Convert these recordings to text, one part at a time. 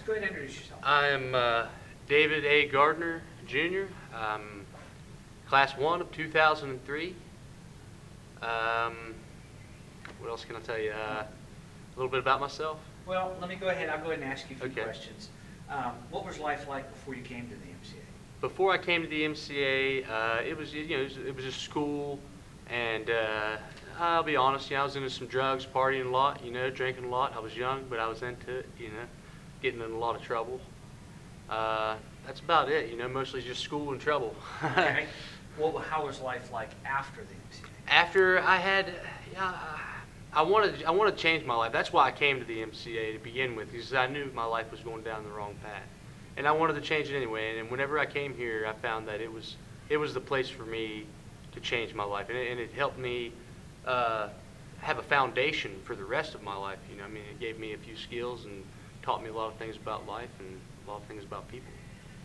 Go ahead and introduce yourself. I'm David A. Gardner, Jr., Class 1 of 2003. What else can I tell you? A little bit about myself. Well, let me go ahead. I'll go ahead and ask you a few Okay. questions. What was life like before you came to the MCA? Before I came to the MCA, it was it was a school, and I'll be honest, I was into some drugs, partying a lot, drinking a lot. I was young, but I was into it, getting in a lot of trouble. That's about it, mostly just school and trouble. Okay. Well, how was life like after the MCA? After I had, I wanted to change my life. That's why I came to the MCA to begin with, because I knew my life was going down the wrong path, and I wanted to change it anyway. And whenever I came here, I found that it was the place for me to change my life, and it helped me have a foundation for the rest of my life. It gave me a few skills and taught me a lot of things about life and a lot of things about people.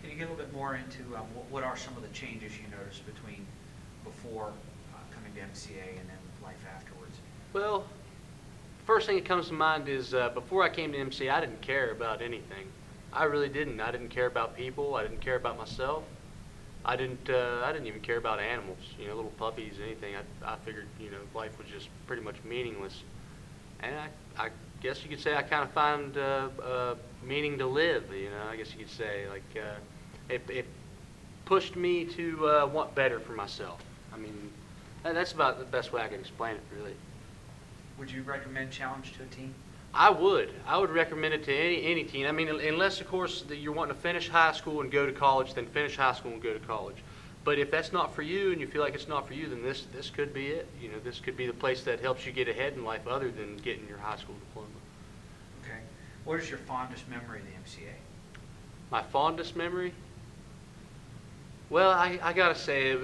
Can you get a little bit more into what are some of the changes you noticed between before coming to MCA and then life afterwards? Well, first thing that comes to mind is before I came to MCA, I didn't care about anything. I really didn't. I didn't care about people. I didn't care about myself. I didn't even care about animals. Little puppies, anything. I figured life was just pretty much meaningless. And I guess you could say I kind of found meaning to live. I guess you could say it pushed me to want better for myself. That's about the best way I can explain it, really. Would you recommend ChalleNGe to a team? I would recommend it to any teen. Unless of course you're wanting to finish high school and go to college, then finish high school and go to college. But if that's not for you and you feel like it's not for you, then this could be it. This could be the place that helps you get ahead in life, other than getting your high school diploma. Okay. What is your fondest memory of the MCA? My fondest memory? Well, I gotta say,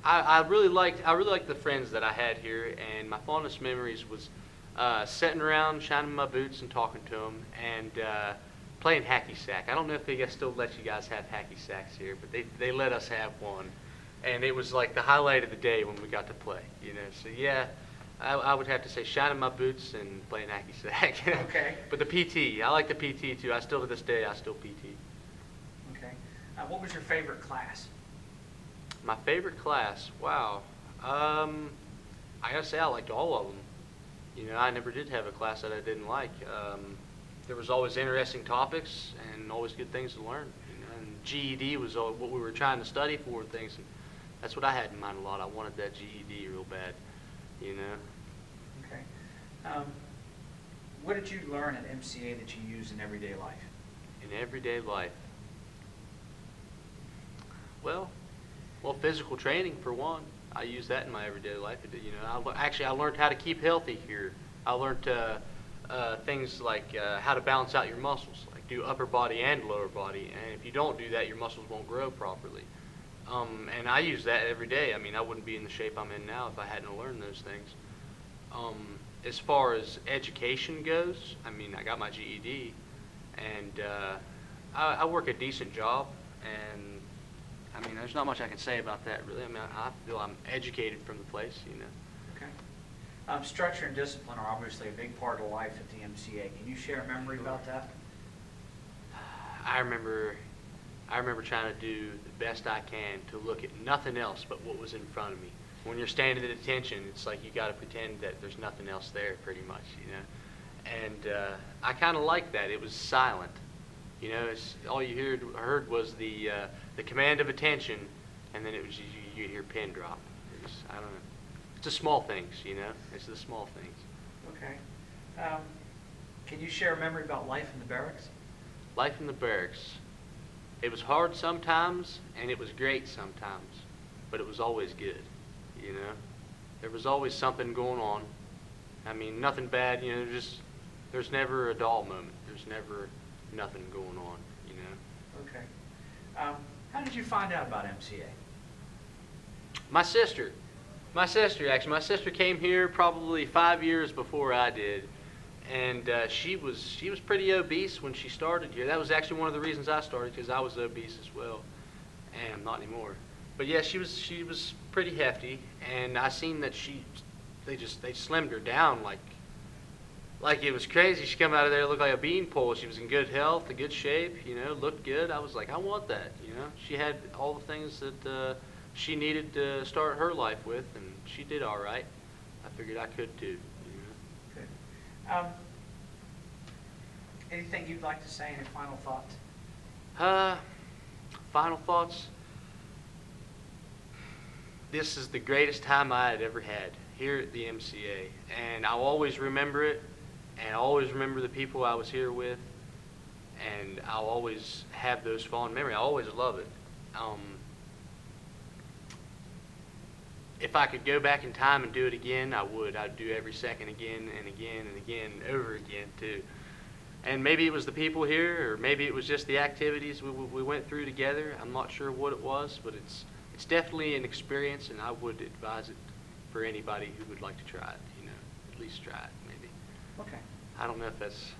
I really liked the friends that I had here, and my fondest memories was sitting around, shining my boots, and talking to them, and playing hacky sack. I don't know if they still let you guys have hacky sacks here, but they let us have one, and it was like the highlight of the day when we got to play. So yeah, I would have to say shining my boots and playing hacky sack. Okay. But the PT, I like the PT too. To this day, I still PT. Okay. What was your favorite class? My favorite class? Wow. I gotta say I liked all of them. I never did have a class that I didn't like. There was always interesting topics and always good things to learn. And GED was what we were trying to study for and things. And that's what I had in mind a lot. I wanted that GED real bad. Okay. What did you learn at MCA that you use in everyday life? In everyday life? Well, physical training for one. I use that in my everyday life. I learned how to keep healthy here. I learned things like how to balance out your muscles, like do upper body and lower body. And if you don't do that, your muscles won't grow properly. And I use that every day. I wouldn't be in the shape I'm in now if I hadn't learned those things. As far as education goes, I got my GED, and I work a decent job, and there's not much I can say about that, really. I feel I'm educated from the place, Okay. Structure and discipline are obviously a big part of life at the MCA. Can you share a memory about that? I remember trying to do the best I can to look at nothing else but what was in front of me. When you're standing at attention, it's like you got to pretend that there's nothing else there, pretty much, And I kind of liked that. It was silent. All you heard was the command of attention, and then it was you'd hear pin drop. I don't know. It's the small things, It's the small things. Okay. Can you share a memory about life in the barracks? Life in the barracks. It was hard sometimes, and it was great sometimes, but it was always good, There was always something going on. Nothing bad, there's never a dull moment. There's never nothing going on, Okay. How did you find out about MCA? My sister, actually. My sister came here probably 5 years before I did, and she was pretty obese when she started here. That was actually one of the reasons I started, because I was obese as well, and I'm not anymore. But yeah, she was pretty hefty, and I seen that they slimmed her down like like it was crazy. She come out of there looked like a beanpole. She was in good health, in good shape, you know, looked good. I was like, I want that, you know. She had all the things that she needed to start her life with, and she did all right. I figured I could too, you know. Good. Anything you'd like to say? Any final thoughts? Final thoughts. This is the greatest time I had ever had here at the MCA, and I'll always remember it, and I'll always remember the people I was here with, and I'll always have those fond memories. I always love it. If I could go back in time and do it again, I would. I'd do every second again and again and again, over again too. And maybe it was the people here, or maybe it was just the activities we went through together. I'm not sure what it was, but it's definitely an experience, and I would advise it for anybody who would like to try it, you know, at least try it maybe. Okay. I don't know if that's